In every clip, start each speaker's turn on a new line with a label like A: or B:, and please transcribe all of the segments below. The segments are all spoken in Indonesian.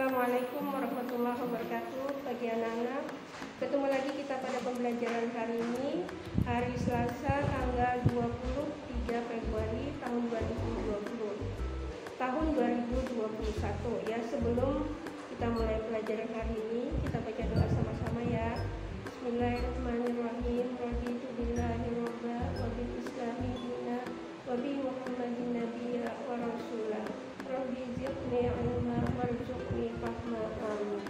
A: Assalamualaikum warahmatullahi wabarakatuh. Bagi anak-anak, ketemu lagi kita pada pembelajaran hari ini, hari Selasa tanggal 23 Februari tahun 2020 tahun 2021 ya. Sebelum kita mulai pelajaran hari ini, kita baca doa sama-sama ya. Bismillahirrahmanirrahim. Raditu billahi robba wa bil islami dina wa bi Muhammadin nabiyya wa rasulah. Rabbi zidni ilma warzuqni fahma. Amin.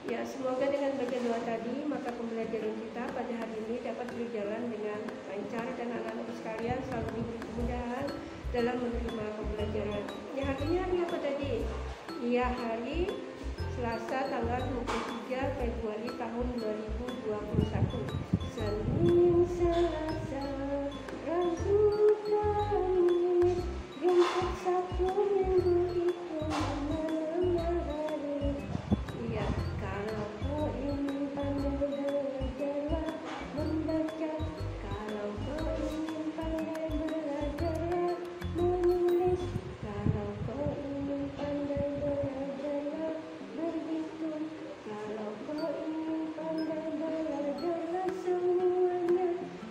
A: Ya, semoga dengan baca doa tadi maka pembelajaran kita pada hari ini dapat berjalan dengan lancar dan anak-anak sekalian selalu diberi kemudahan dalam menerima pembelajaran. Ya, hari ini hari apa tadi? Ya, hari Selasa tanggal 23 Februari tahun 2021. Senin Selasa Rabu Kamis Jumat Sabtu Minggu itu malam hari. Iya, kalau kau ingin pandai belajarlah membaca, kalau kau ingin pandai belajarlah menulis, kalau kau ingin pandai belajarlah berhitung, kalau kau ingin pandai belajarlah semuanya,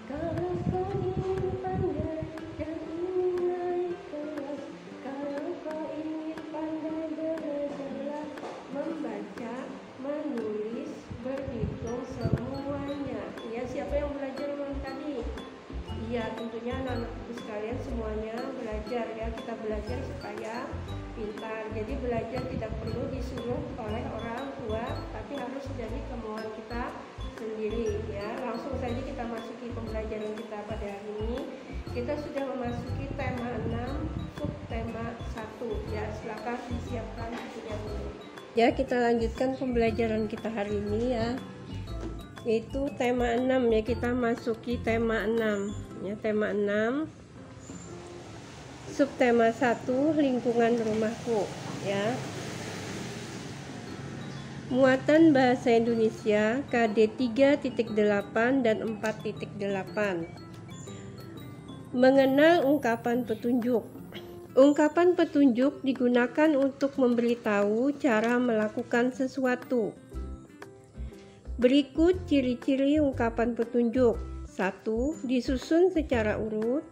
A: kalau kau ingin pandai dan ingin naik kelas, kalau kau ingin pandai belajarlah membaca, menulis, berhitung semuanya. Ya, siapa yang belajar malam tadi? Iya, tentunya anak-anakku sekalian semuanya belajar ya. Kita belajar supaya pintar. Jadi belajar tidak perlu disuruh oleh orang tua, tapi harus jadi kemauan kita sendiri ya. Langsung saja kita masuki pembelajaran kita pada hari ini. Kita sudah memasuki tema 6, subtema 1 ya. Silakan disiapkan bukunya dulu. Ya, kita lanjutkan pembelajaran kita hari ini ya. Yaitu tema 6 ya, kita masuki tema 6 ya. Tema 6 subtema 1, lingkungan rumahku ya. Muatan bahasa Indonesia KD 3.8 dan 4.8. Mengenal ungkapan petunjuk. Ungkapan petunjuk digunakan untuk memberitahu cara melakukan sesuatu. Berikut ciri-ciri ungkapan petunjuk. 1. Disusun secara urut.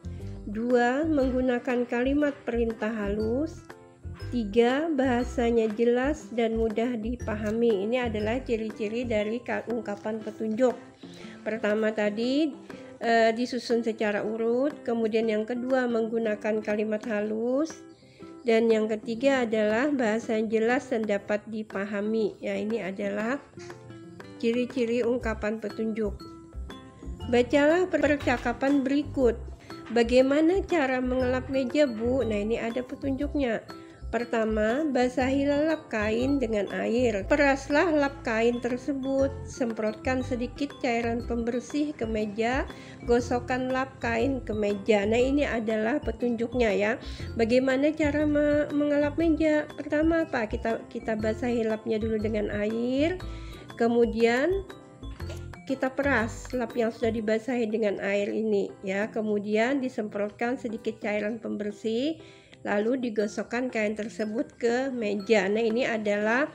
A: 2. Menggunakan kalimat perintah halus. 3. Bahasanya jelas dan mudah dipahami. Ini adalah ciri-ciri dari ungkapan petunjuk. Pertama tadi disusun secara urut, kemudian yang kedua menggunakan kalimat halus, dan yang ketiga adalah bahasa yang jelas dan dapat dipahami. Ya, ini adalah ciri-ciri ungkapan petunjuk. Bacalah percakapan berikut. Bagaimana cara mengelap meja, Bu? Nah, ini ada petunjuknya. Pertama, basahilah lap kain dengan air. Peraslah lap kain tersebut. Semprotkan sedikit cairan pembersih ke meja. Gosokkan lap kain ke meja. Nah, ini adalah petunjuknya ya. Bagaimana cara mengelap meja? Pertama apa? Kita basahi lapnya dulu dengan air. Kemudian kita peras lap yang sudah dibasahi dengan air ini ya. Kemudian disemprotkan sedikit cairan pembersih, lalu digosokkan kain tersebut ke meja. Nah, ini adalah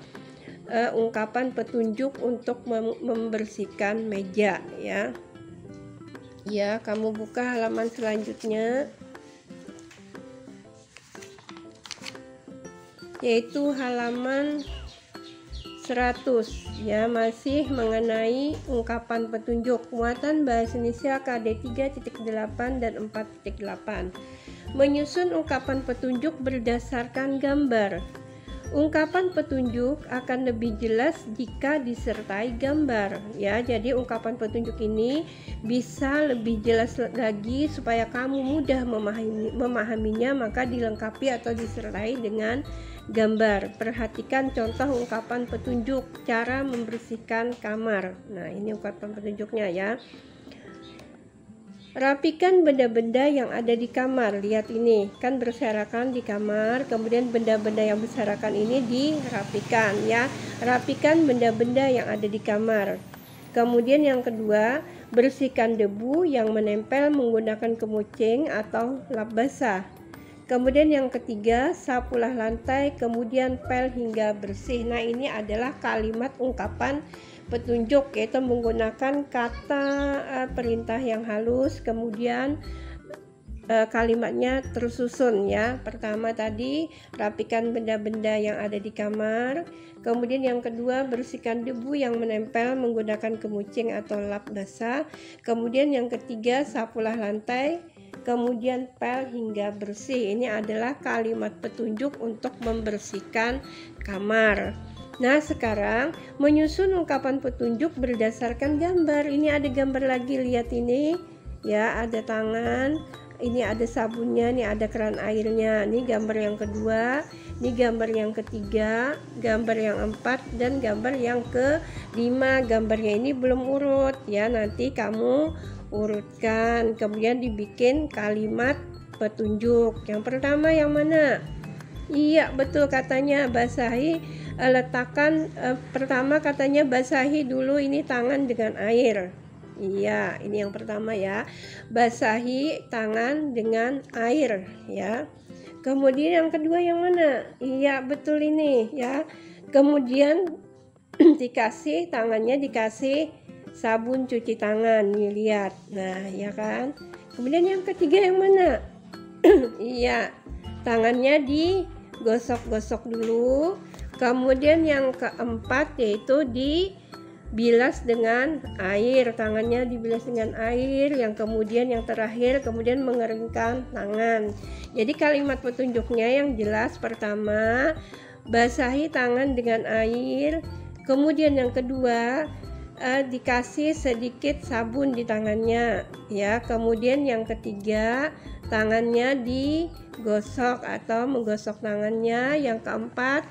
A: ungkapan petunjuk untuk membersihkan meja ya. Ya, kamu buka halaman selanjutnya, yaitu halaman 100 ya, masih mengenai ungkapan petunjuk. Muatan bahasa Indonesia KD 3.8 dan 4.8. Menyusun ungkapan petunjuk berdasarkan gambar. Ungkapan petunjuk akan lebih jelas jika disertai gambar ya. Jadi ungkapan petunjuk ini bisa lebih jelas lagi supaya kamu mudah memahaminya, maka dilengkapi atau disertai dengan gambar. Perhatikan contoh ungkapan petunjuk cara membersihkan kamar. Nah, ini ungkapan petunjuknya ya. Rapikan benda-benda yang ada di kamar. Lihat ini, kan berserakan di kamar, kemudian benda-benda yang berserakan ini dirapikan ya. Rapikan benda-benda yang ada di kamar. Kemudian yang kedua, bersihkan debu yang menempel menggunakan kemucing atau lap basah. Kemudian yang ketiga, sapulah lantai, kemudian pel hingga bersih. Nah, ini adalah kalimat ungkapan petunjuk, yaitu menggunakan kata perintah yang halus, kemudian kalimatnya tersusun ya. Pertama tadi, rapikan benda-benda yang ada di kamar. Kemudian yang kedua, bersihkan debu yang menempel menggunakan kemucing atau lap basah. Kemudian yang ketiga, sapulah lantai, kemudian pel hingga bersih. Ini adalah kalimat petunjuk untuk membersihkan kamar. Nah, sekarang menyusun ungkapan petunjuk berdasarkan gambar. Ini ada gambar lagi, lihat ini ya, ada tangan, ini ada sabunnya, ini ada keran airnya. Ini gambar yang kedua, ini gambar yang ketiga, gambar yang keempat, dan gambar yang kelima. Gambarnya ini belum urut ya, nanti kamu urutkan, kemudian dibikin kalimat petunjuk. Yang pertama yang mana? Iya betul, katanya basahi, letakkan pertama katanya basahi dulu ini tangan dengan air. Iya, ini yang pertama ya, basahi tangan dengan air ya. Kemudian yang kedua yang mana? Iya betul ini ya. Kemudian dikasih tangannya, dikasih sabun cuci tangan, nih lihat. Nah ya kan. Kemudian yang ketiga yang mana? Iya, tangannya digosok-gosok dulu. Kemudian yang keempat yaitu dibilas dengan air, tangannya dibilas dengan air. Yang kemudian yang terakhir kemudian mengeringkan tangan. Jadi kalimat petunjuknya yang jelas, pertama basahi tangan dengan air, kemudian yang kedua dikasih sedikit sabun di tangannya ya, kemudian yang ketiga tangannya digosok atau menggosok tangannya, yang keempat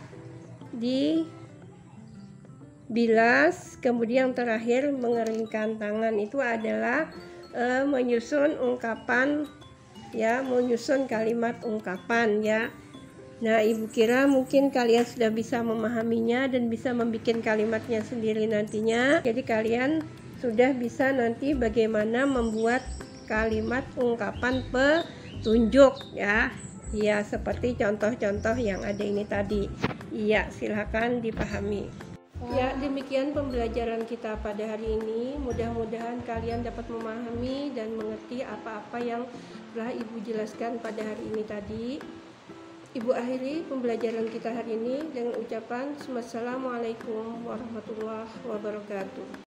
A: dibilas, kemudian yang terakhir mengeringkan tangan. Itu adalah menyusun ungkapan ya, menyusun kalimat ungkapan ya. Nah, Ibu kira mungkin kalian sudah bisa memahaminya dan bisa membuat kalimatnya sendiri nantinya. Jadi kalian sudah bisa nanti bagaimana membuat kalimat ungkapan petunjuk ya. Ya, seperti contoh-contoh yang ada ini tadi. Iya, silakan dipahami. Ya, demikian pembelajaran kita pada hari ini. Mudah-mudahan kalian dapat memahami dan mengerti apa-apa yang telah Ibu jelaskan pada hari ini tadi. Ibu akhiri pembelajaran kita hari ini dengan ucapan Assalamualaikum warahmatullahi wabarakatuh.